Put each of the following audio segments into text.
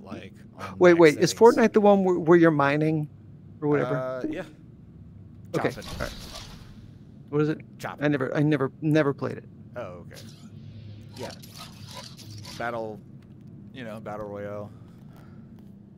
like Wait, max is settings. Fortnite the one where you're mining or whatever? Yeah. Okay. Chopping. All right. What is it? Chopping. I never played it. Oh, okay. Yeah. Battle royale.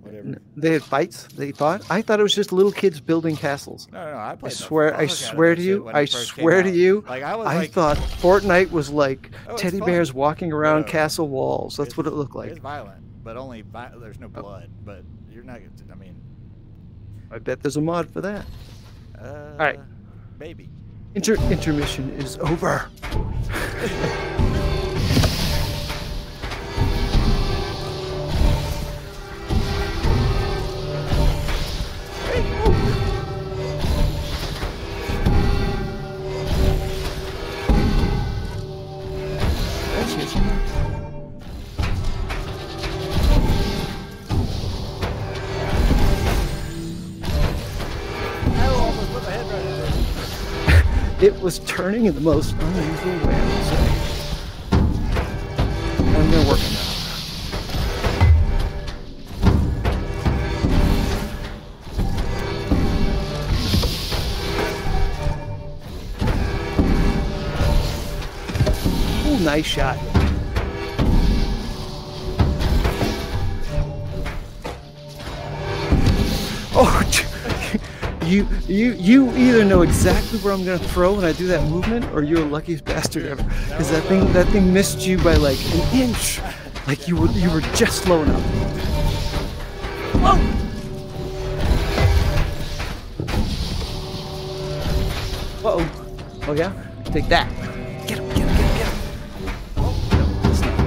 Whatever. They had fights. They thought. I thought it was just little kids building castles. No. I played. I swear to you. I swear to you. Like I was I thought Fortnite was like teddy fun. bears walking around No. castle walls. That's what it looked like. It's violent, but only there's no blood. But you're not. I mean. I bet there's a mod for that. All right. Maybe. Intermission is over. It was turning in the most unusual way, I would say. I'm gonna work on that. Ooh, nice shot. Oh, you either know exactly where I'm gonna throw when I do that movement, or you're the luckiest bastard ever. Because that thing missed you by like an inch. Like you were just low enough. Whoa! Uh-oh. Oh yeah? Take that. Get him. Oh, no, that's not.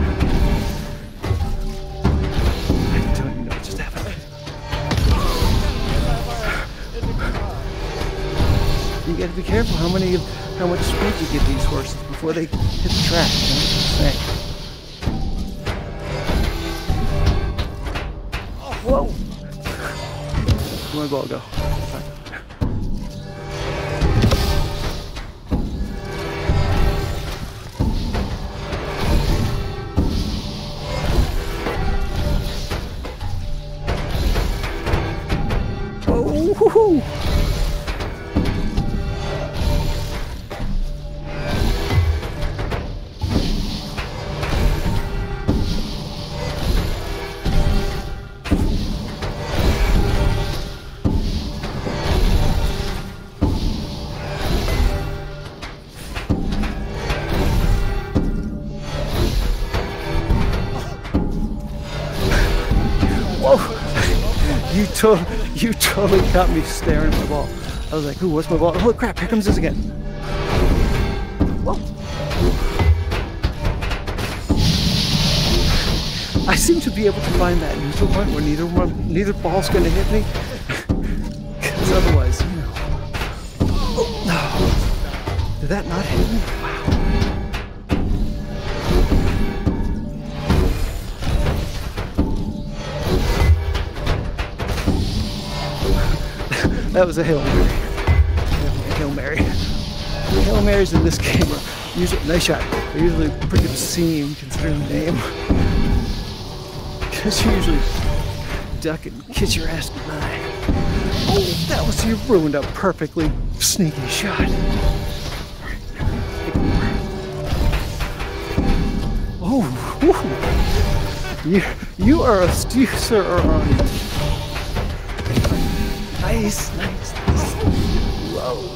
I don't even know what just happened. You gotta be careful how much speed you give these horses before they hit the track. You know what I'm saying? Whoa! Where'd my ball go? Oh! Woo-hoo. Whoa! You totally got me staring at my ball. I was like, ooh, what's my ball? Holy crap, here comes this again. Whoa! I seem to be able to find that neutral point where neither ball's gonna hit me. Because otherwise, you know. Oh, no. Did that not hit me? Wow. That was a Hail Mary. Hail Mary. Hail Marys in this game are usually, nice shot. They're usually pretty obscene considering the name. Because you usually duck and kiss your ass goodnight. Oh, that was, you ruined a perfectly sneaky shot. Oh, woo. You are a sir on. Nice. Whoa.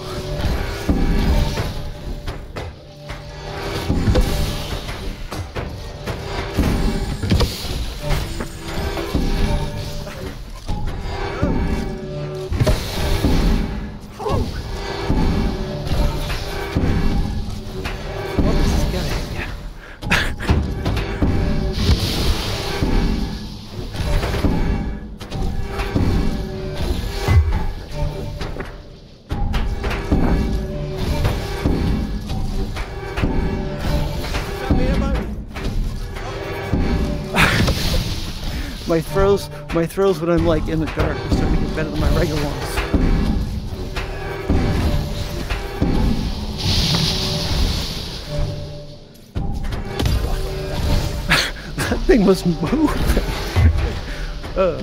My throws when I'm like in the dark are starting to get better than my regular ones. That thing was moving. Oh,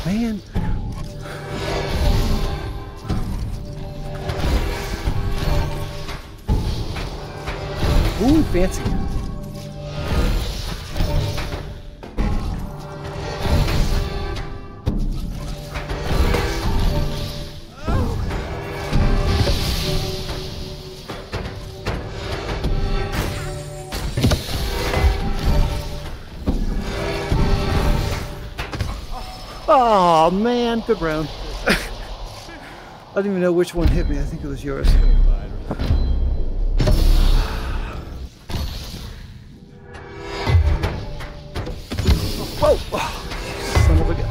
man. Ooh, fancy. Oh man, good round. I don't even know which one hit me. I think it was yours. Whoa! Oh, son of a gun.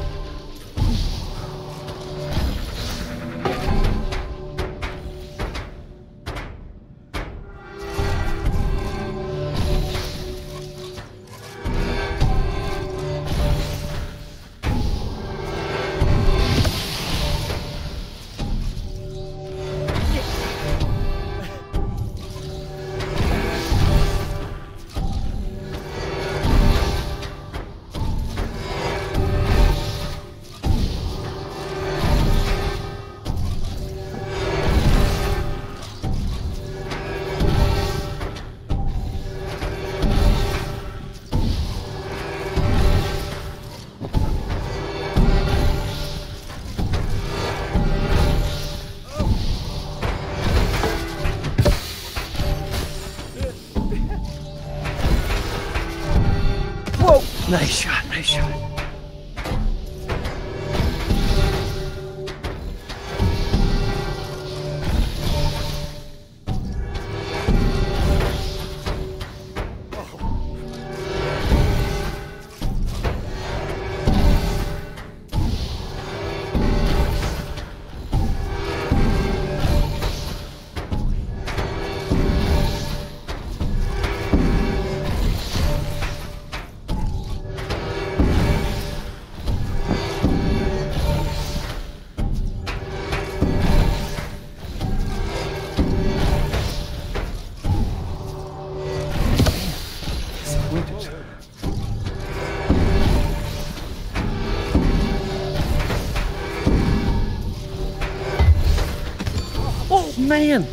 Nice shot, nice shot. Oh man!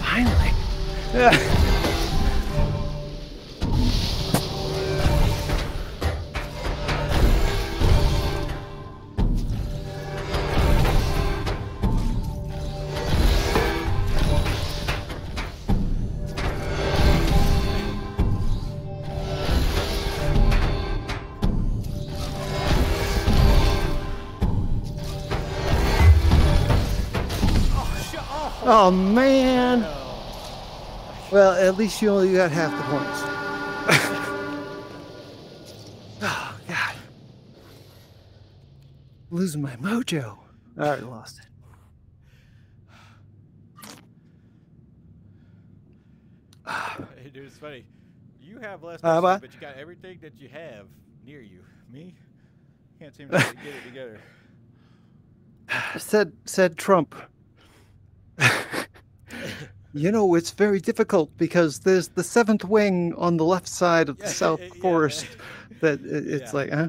Finally. Oh man. Well, at least you only got half the points. Oh God. Losing my mojo. I already lost it. Hey, dude, it's funny. You have less missions, what? but you got everything that you have near you. Me? Can't seem to get it together. Said Trump. You know, it's very difficult because there's the 7th wing on the left side of the South Forest. That it's like, huh?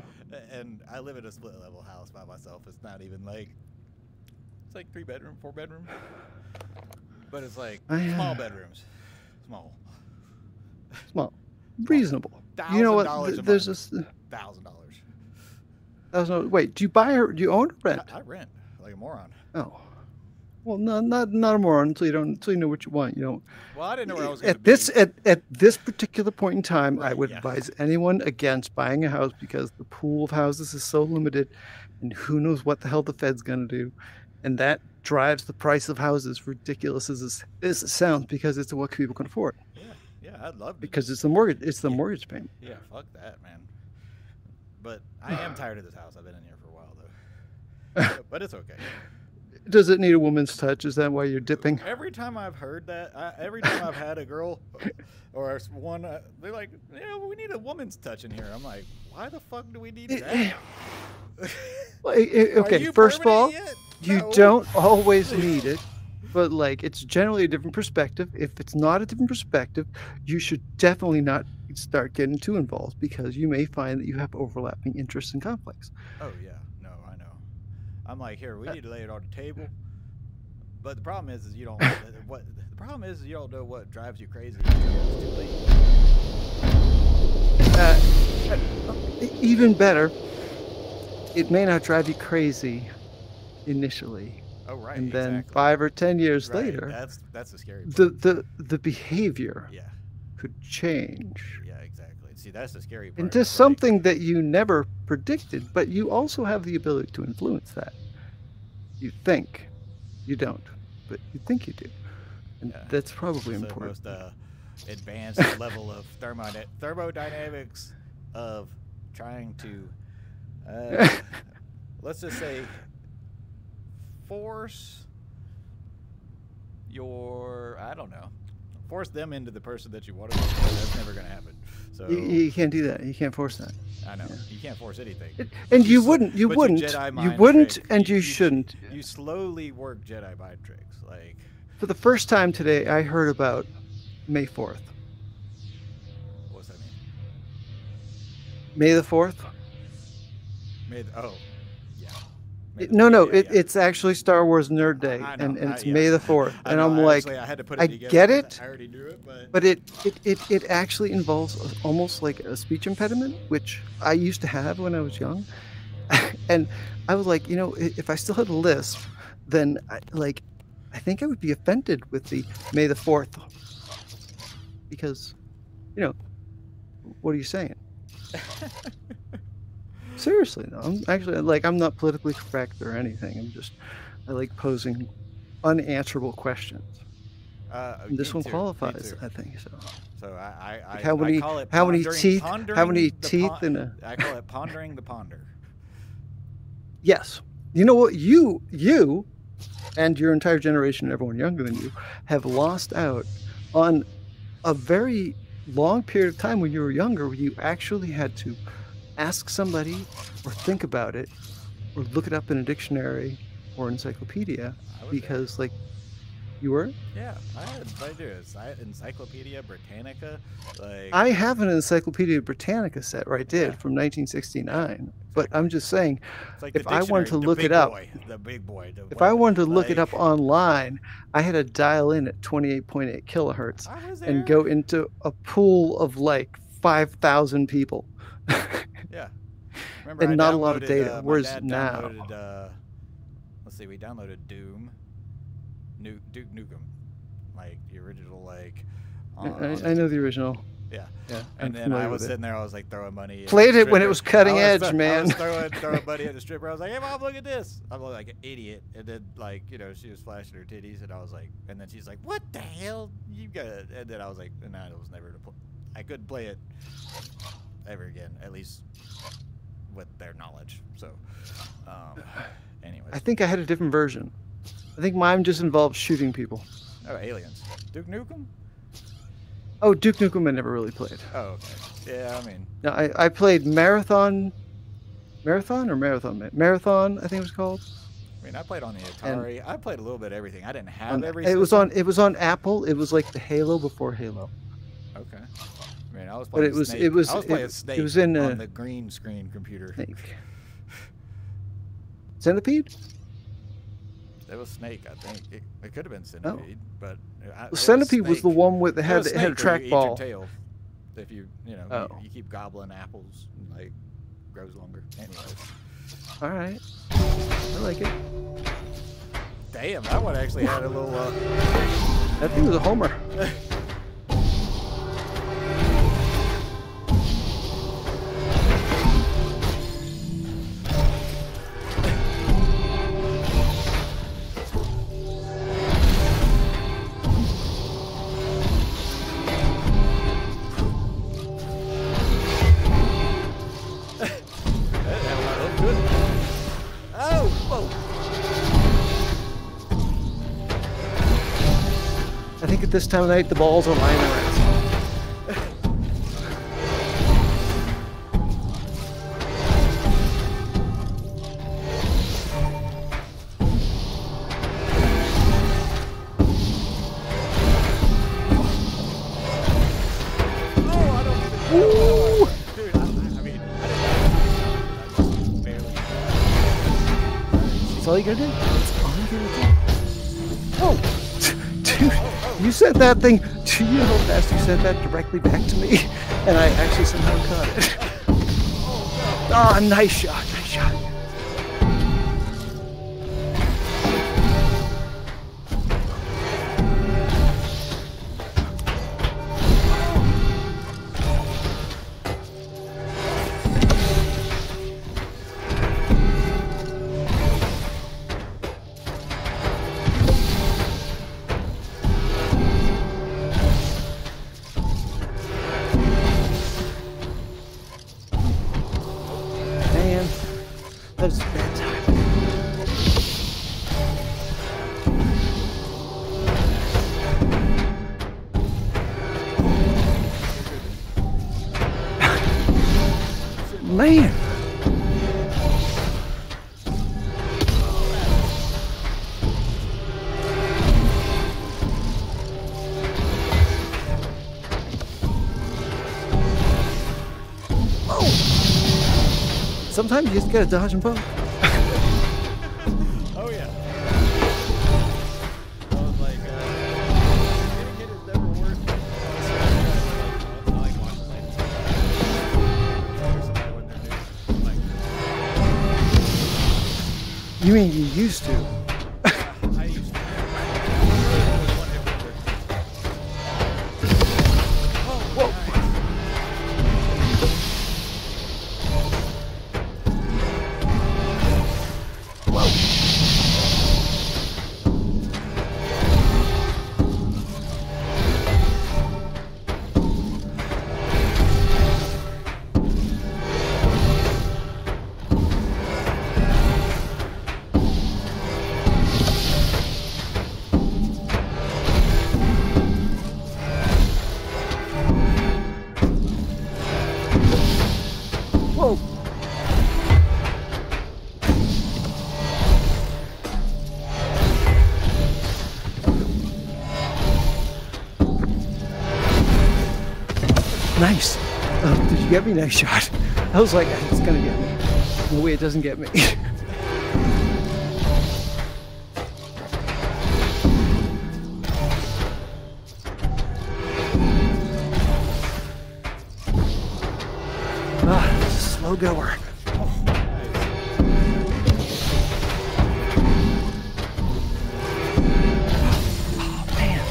And I live in a split level house by myself. It's not even like, it's like 3 bedroom, 4 bedroom, but it's like small bedrooms, small, reasonable. You know what? There's this $1,000. Wait, do you buy or do you own or rent? I rent like a moron. Oh. Well, not a moron until you know what you want. You don't. Well, I didn't know where I was going to be. At this particular point in time, right, I would advise anyone against buying a house because the pool of houses is so limited, and who knows what the hell the Fed's gonna do, and that drives the price of houses, ridiculous as it sounds, because it's what people can afford. Yeah, I'd love to. Because it's the mortgage. It's the mortgage payment. Yeah, fuck that, man. But I am tired of this house. I've been in here for a while though. But it's okay. Does it need a woman's touch? Is that why you're dipping? Every time I've heard that, every time I've had a girl or one, they're like, "Yeah, we need a woman's touch in here." I'm like, "Why the fuck do we need that?" Well, okay, first of all, you don't always need it, but like it's generally a different perspective. If it's not a different perspective, you should definitely not start getting too involved, because you may find that you have overlapping interests and conflicts. Oh yeah, no, I know. I'm like, here, we need to lay it on the table. But the problem is you don't. The problem is you don't know what drives you crazy until it's too late. Even better, it may not drive you crazy initially. Oh right. And then 5 or 10 years later, that's the scary part. The behavior could change. Yeah, exactly. See, that's the scary part. Into something that you never predicted, but you also have the ability to influence that. You think. You don't, but you think you do. And that's probably important. The most advanced level of thermodynamics of trying to, let's just say, force them into the person that you want to be. That's never going to happen. So you can't do that. You can't force that. I know. You can't force anything. And you wouldn't, and you shouldn't. You slowly work Jedi mind tricks. Like, for the first time today, I heard about May 4th. What's that mean? May the 4th? Oh. It's actually Star Wars Nerd Day, and it's May the 4th, and I'm like, I had to put I get it, I already knew it, but it actually involves almost like a speech impediment, which I used to have when I was young, and I was like, if I still had a lisp, then I think I would be offended with the May the 4th, because, what are you saying? Seriously, no. I'm actually I'm not politically correct or anything. I like posing unanswerable questions. And this one qualifies, I think so. So I how many teeth in a? I call it pondering the ponder. Yes, you know what, you and your entire generation, everyone younger than you, have lost out on a very long period of time when you were younger, where you actually had to ask somebody or think about it or look it up in a dictionary or encyclopedia, because you were? Yeah, I do. Encyclopedia Britannica. I have an Encyclopedia Britannica set from 1969. But I'm just saying, if I wanted to look it up, if I wanted to look it up online, I had to dial in at 28.8 kilohertz and go into a pool of 5,000 people. Yeah. Remember, and not a lot of data. Whereas now, let's see, we downloaded Doom, Duke Nukem, the original, I know the original. Yeah. And then I was sitting there, I was throwing money. Played it when it was cutting edge, man. I was throwing money at the stripper. I was like, "Hey, Mom, look at this." I'm like an idiot. And then she was flashing her titties, and I was like, and then she's like, "What the hell? You got it?" And then I was like, and I was never to play. I couldn't play it ever again, at least with their knowledge. So, anyways. I think I had a different version. I think mine just involved shooting people. Oh, aliens. Duke Nukem? Oh, Duke Nukem I never really played. Oh, okay. Yeah, I mean. No, I played Marathon, I think it was called. I mean, I played on the Atari. I played a little bit of everything. I didn't have everything. It was on Apple. It was like the Halo before Halo. Okay. I mean, I was playing Snake. I was playing Snake on the green screen computer. Snake. Centipede? It was Snake, I think. It could have been Centipede, but Centipede was the one with the had a trackball. Tail. If you keep gobbling apples, and, grows longer. Anyways. All right. I like it. Damn, that one actually had a little. That thing was a homer. Whoa. I think at this time of night the balls are lying around. Ooh. Dude, I mean, I just barely. That's all you gotta do. That's all you gotta do. Whoa! Dude, you sent that thing. Do you know how fast you sent that directly back to me? And I actually somehow caught it. Oh, nice shot, nice shot. Man, that was a bad time. Man. Sometimes you just gotta dodge and poke. Oh yeah. I was like, getting hit is never worth it. I like watching like, You mean you used to? I used to. Whoa. Whoa. Nice. Did you get me? Nice shot. I was like, it's gonna get me. No way it doesn't get me. Slow goer. Oh, man.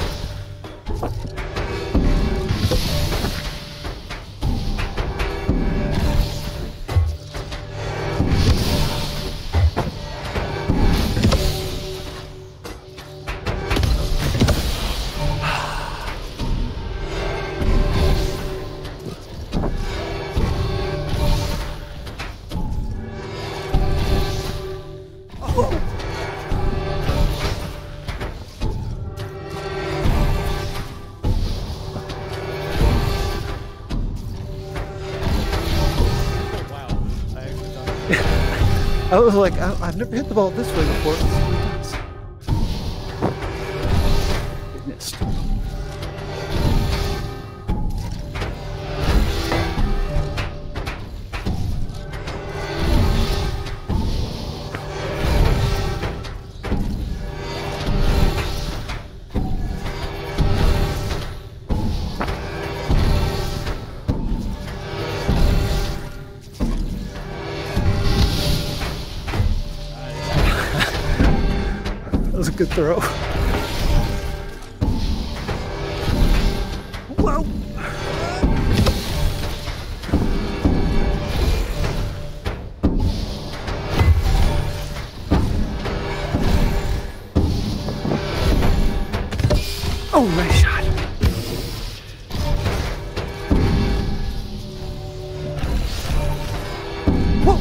I was like, I've never hit the ball this way before. It missed. That was a good throw. Whoa! Oh, nice shot. Whoa!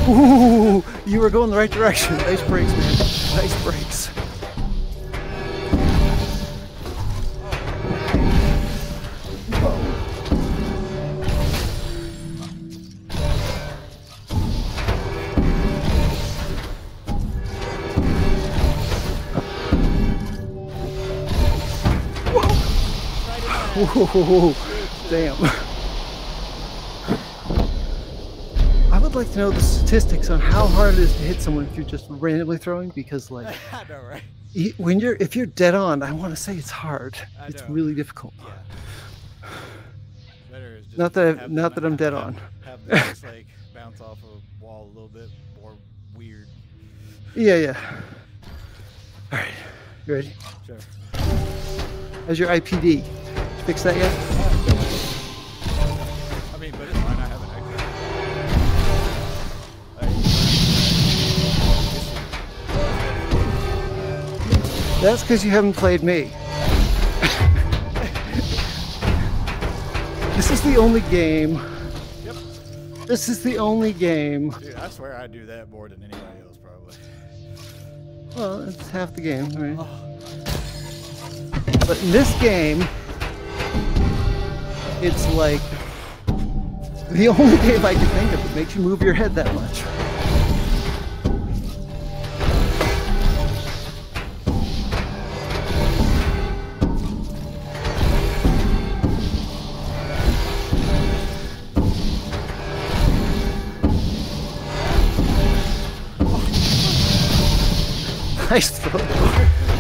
Ooh, you were going the right direction. Nice brakes, man. Nice brakes. Whoa, damn. I would like to know the statistics on how hard it is to hit someone if you're just randomly throwing, because like I know, right? if you're dead on, I want to say it's hard. It's really difficult. Yeah. Better is just Not that I'm dead on. Have the dice like bounce off a wall a little bit more weird. Yeah. All right, you ready? Sure. How's your IPD? Fix that yet? I mean, but it's fine. I have an extra. That's because you haven't played me. This is the only game. Yep. This is the only game. Dude, I swear I do that more than anybody else, probably. Well, it's half the game, right? Oh. But in this game, it's like the only game I can think of that makes you move your head that much. Nice throw.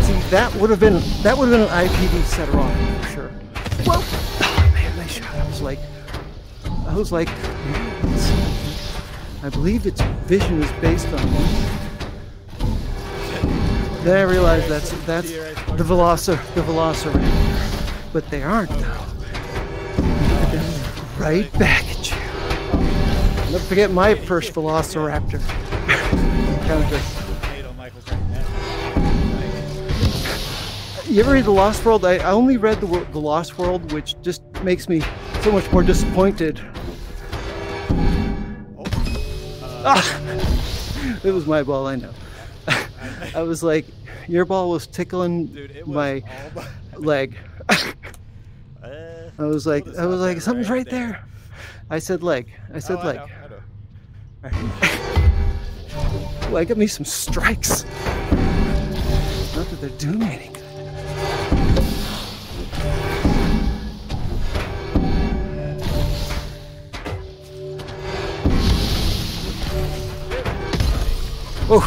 See, that would have been an IPD set wrong for sure. Well, oh man, nice shot. I was like, I believe its vision is based on me. Then I realized that's the Velociraptor, but they aren't though. Look at them right back at you. Never forget my first Velociraptor. Kind of good. You ever read The Lost World? I only read The Lost World, which just makes me so much more disappointed. It was my ball, I know. I was like, your ball was tickling my leg. I was like, something's right there. I said leg. I said leg. I know. Well, I got me some strikes. Not that they're doing me any good. Oh.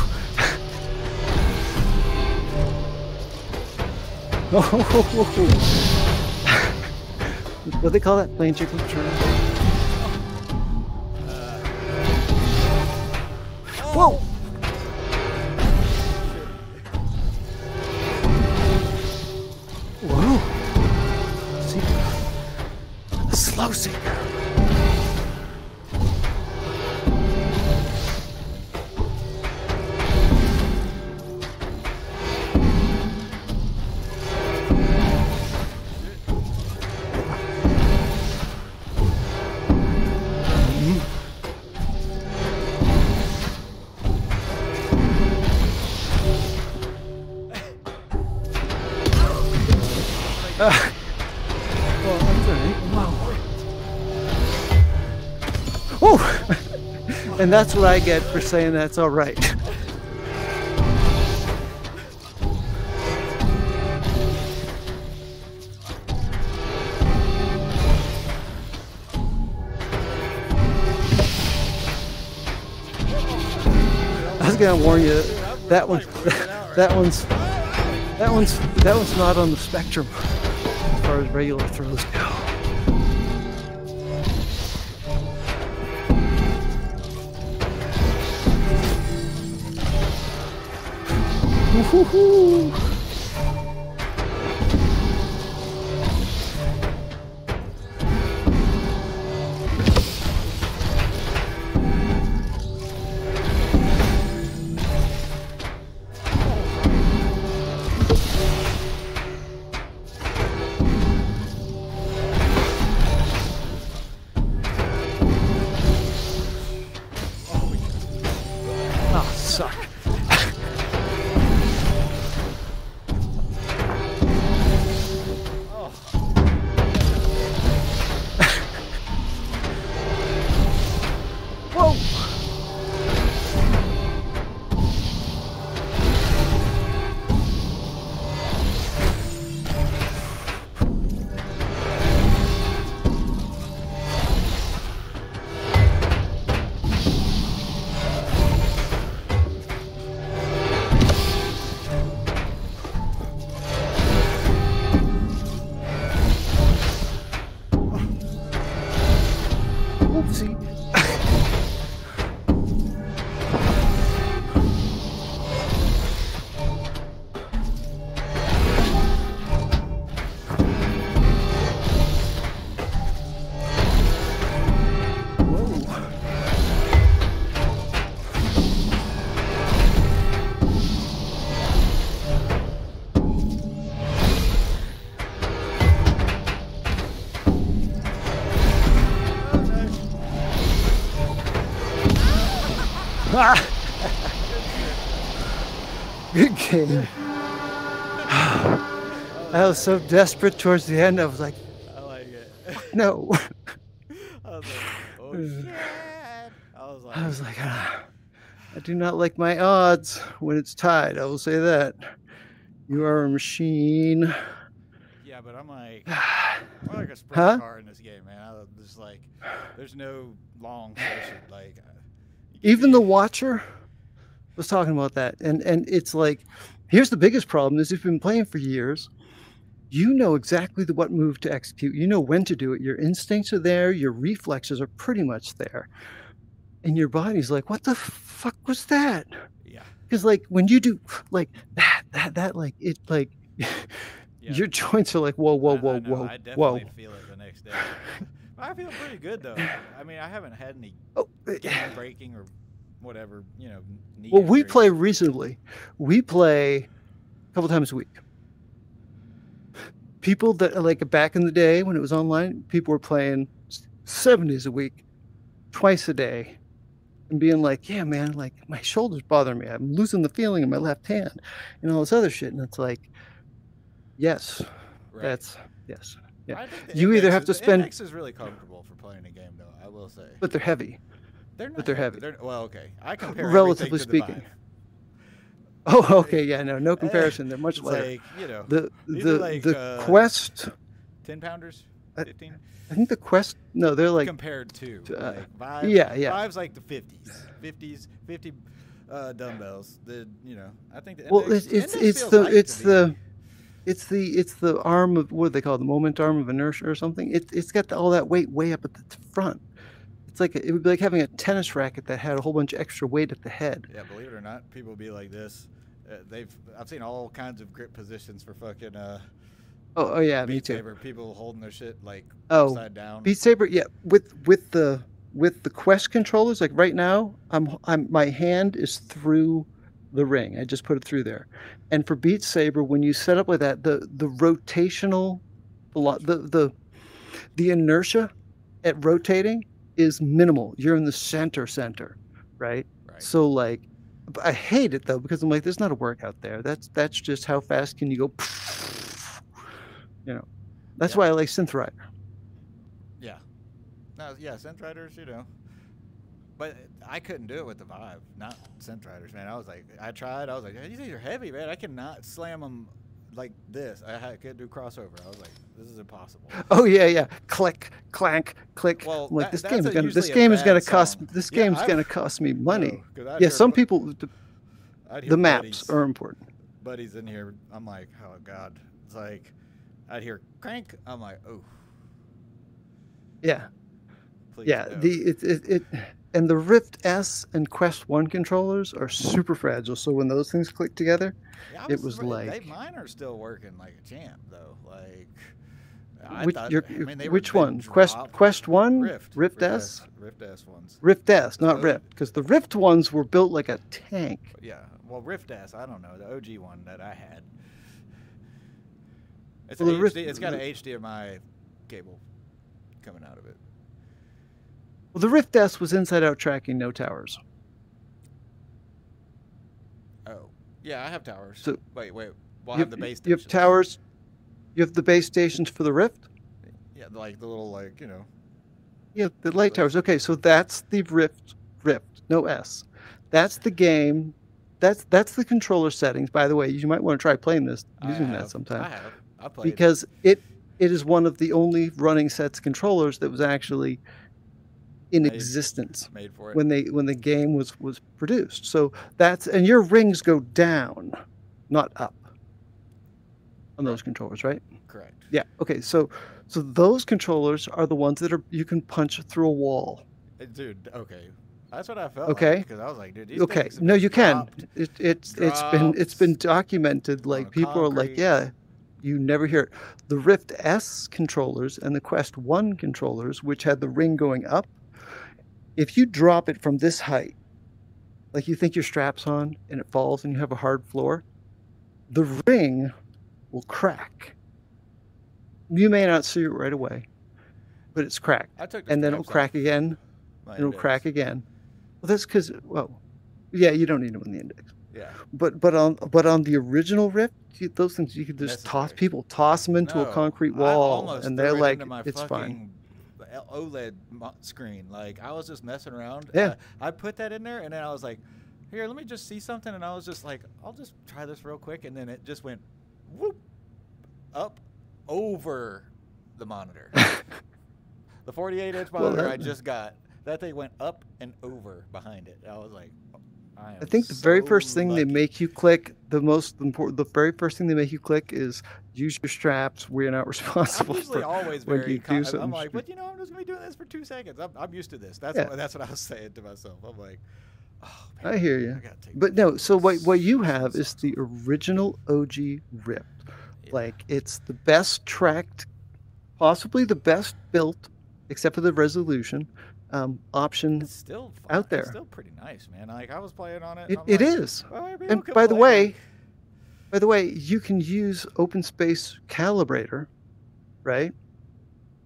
What do they call that? Playing chicken turn. Whoa! Whoa! See, a slow sinker. Well, that's all right. Wow. Oh! And that's what I get for saying that's all right. I was gonna warn you, that one's not on the spectrum as far as regular throws go. Woo-hoo-hoo. See. Good game. I was so desperate towards the end. I was like, I like it. no. I was like, oh shit. I was like, I do not like my odds when it's tied. I will say that. You are a machine. Yeah, but I'm like a sprint car in this game, man. I was just like, there's no long session. Like, even the Watcher was talking about that, and it's like, here's the biggest problem: is if you've been playing for years, you know exactly what move to execute. You know when to do it. Your instincts are there. Your reflexes are pretty much there, and your body's like, "What the fuck was that?" Yeah. Because like when you do like that, like it like. Yeah. Your joints are like, whoa. I definitely feel it the next day. I feel pretty good though. I mean, I haven't had any game breaking or whatever, you know. Well, we play reasonably. We play a couple times a week. People that like back in the day when it was online, people were playing 7 days a week, twice a day, and being like, yeah, man, like my shoulders bother me. I'm losing the feeling in my left hand and all this other shit. And it's like, yes, right. That's yes. Yeah. You either have to spend. The MX is really comfortable for playing a game, though. I will say. But they're heavy. They're not. But they're heavy. Well, okay. I compare relatively speaking. To Oh, okay. Yeah, no comparison. They're much lighter. Like, you know, the Quest. 10-pounders. 15. I think the Quest. No, they're like compared to like Vive. Yeah. Vive's like the 50s, 50 dumbbells. I think. It's the arm of, what do they call it, the moment arm of inertia or something. It's got all that weight way up at the front. It's like it would be like having a tennis racket that had a whole bunch of extra weight at the head. Yeah, believe it or not, people be like this. I've seen all kinds of grip positions for fucking. Oh yeah, me too. Saber, people holding their shit like upside down. Beat Saber, yeah. With the Quest controllers, like right now, my hand is through the ring. I just put it through there. And for Beat Saber, when you set up like that, the rotational, the inertia at rotating is minimal. You're in the center, right? So like, I hate it though, because I'm like, there's not a workout there. That's just how fast can you go. You know, that's why I like Synth Rider. Yeah. No, yeah, Synth Riders, you know. But I couldn't do it with the Vive, not Synth Riders, man. I tried. I was like, these things are heavy, man. I cannot slam them like this. I couldn't do crossover. I was like, this is impossible. Oh yeah. Click, clank, click. Well, like this game is gonna cost me money. No, yeah, some people. The maps are important. Buddies in here, I'm like, oh god. It's like, I'd hear crank. I'm like, oh. Yeah. Please yeah. No. And the Rift S and Quest 1 controllers are super fragile. So when those things click together, it was like... Mine are still working like a champ, though. Like, which one? Quest 1? Rift S? Rift S ones. Rift S, not Rift. Because the Rift ones were built like a tank. Yeah. Well, Rift S, I don't know. The OG one that I had. It's got an HDMI cable coming out of it. Well, the Rift S was inside-out tracking, no towers. Oh, yeah, I have towers. So wait. Well, I have the base stations. You have towers. You have the base stations for the Rift. Yeah, like the little, like, you know. Yeah, the light towers. Okay, so that's the Rift, no S. That's the game. That's the controller settings. By the way, you might want to try playing this using that sometime. I have. I played because it is one of the only running sets of controllers that was actually in existence made for it when the game was produced. So and your rings go down, not up on those controllers, right? Correct. Yeah. Okay. So those controllers are the ones that you can punch through a wall Dude, okay. That's what I felt Okay. like because I was like, dude, these Okay. things have No, been you can. dropped, It's dropped been documented. on Like a people are like, concrete. yeah, you never hear it. The Rift S controllers and the Quest 1 controllers, which had the ring going up, if you drop it from this height, like you think your strap's on and it falls and you have a hard floor, the ring will crack. You may not see it right away, but it's cracked. I took the And then it'll straps crack off again, my and it'll index. crack again. Well, that's because, well, yeah, you don't need them on the index. Yeah. But on the original Rift, those things you could just Necessary. toss them into a No, concrete I wall, almost and threw they're it like, into my it's fine. fucking OLED screen. Like I was just messing around. Yeah. I put that in there, and then I was like, "Here, let me just see something." And I was just like, "I'll just try this real quick," and then it just went, whoop, up, over the monitor. The 48-inch monitor I just got. That thing went up and over behind it. I was like, I think the very first thing they make you click, the very first thing they make you click is use your straps. We're not responsible I'm usually for always when very. you do something. I'm like, but you know, I'm just gonna be doing this for 2 seconds. I'm used to this. That's Yeah. that's what I was saying to myself. I'm like, oh man, I hear you. I gotta take But no, these so what you have socks is the off. original OG Rift. Yeah. Like it's the best tracked, possibly the best built, except for the resolution, option It's still out there. It's still pretty nice, man. Like I was playing on it. It, I'm it like, is. well, maybe And people by can the play. way, you can use Open Space Calibrator, right?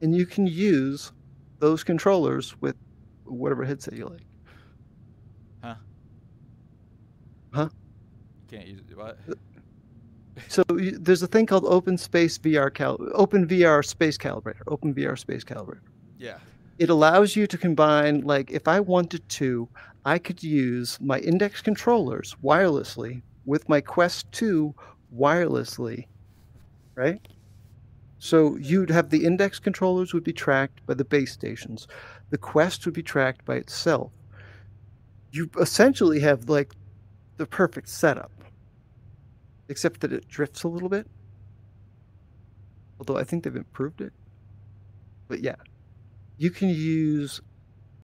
And you can use those controllers with whatever headset you like. Huh? Can't use it. What? So there's a thing called Open Space Open VR Space Calibrator. Open VR Space Calibrator. Yeah. It allows you to combine, like, if I wanted to, I could use my index controllers wirelessly with my Quest 2 wirelessly, right? So you'd have the index controllers would be tracked by the base stations. The Quest would be tracked by itself. You essentially have, like, the perfect setup, except that it drifts a little bit. Although I think they've improved it. But yeah, you can use